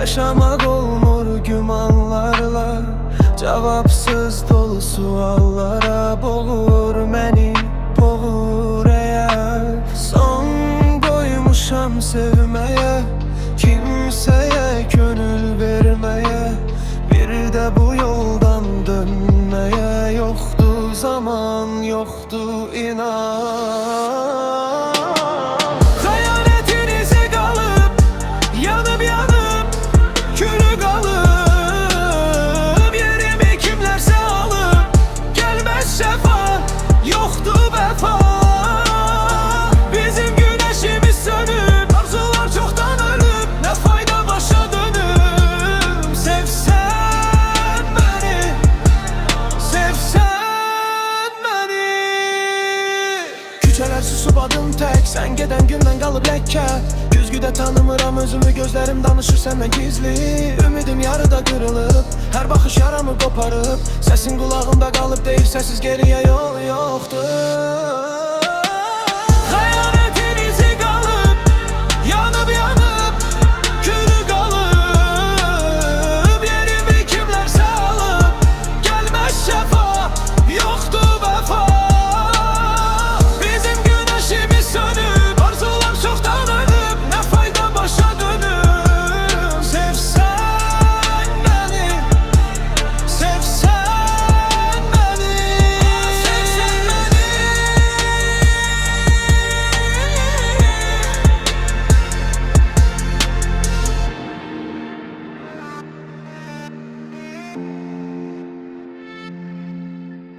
Yaşamak olmur gümanlarla, cevapsız dolu suallara boğur məni, boğur eğer. Son koymuşam sevmeye, kimseye gönül vermeye, bir de bu yoldan dönmeye. Yoktu zaman, yoktu inan. Hayaletinize kalıp, yanıp yanıp külü kalıp, yerimi kimlerse alıp, gelmez şefa, yoktu vefa. Bizim güneşimiz sönüp, arzular çoktan ölüp, ne fayda başa dönüp. Sevsen beni, sevsen beni. Küçələr susub adım tək, sən gedən gündən qalıb ləkə. Güzgüdə tanımıram özümü, gözlərim danışır səndən gizli. Ümidim yarıda qırılıb, hər baxış yaramı qoparıb. Səsin qulağımda qalıb, deyir səssiz geriyə yol yoxdur. Hayalətinizi qalıb, yanıb yanıb külü qalıb, yerimi kimlərsə alıb, gəlməz şəfa, yoktu vefa. Bizim güneşimiz sönüp, arzular çoktan ölüp, ne fayda başa dönüp. Sevsen beni, sevsen beni, sevsen beni.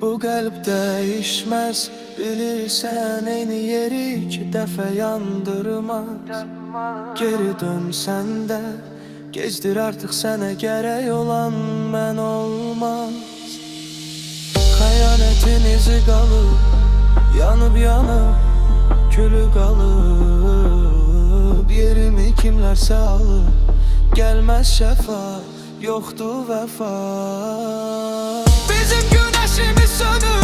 Bu qəlb dəyişməz, bilirsən eyni yeri iki dəfə yandırmaz. Geri dönsən də, gecdir artıq sənə gərək olan mən olmaz. Xəyanətinizi qalıb, yanıb yanıb külü qalıb, yerimi kimlərsə alıb, gəlməz şəfa, yoktu vefa. Bizim güneşimiz sönüp,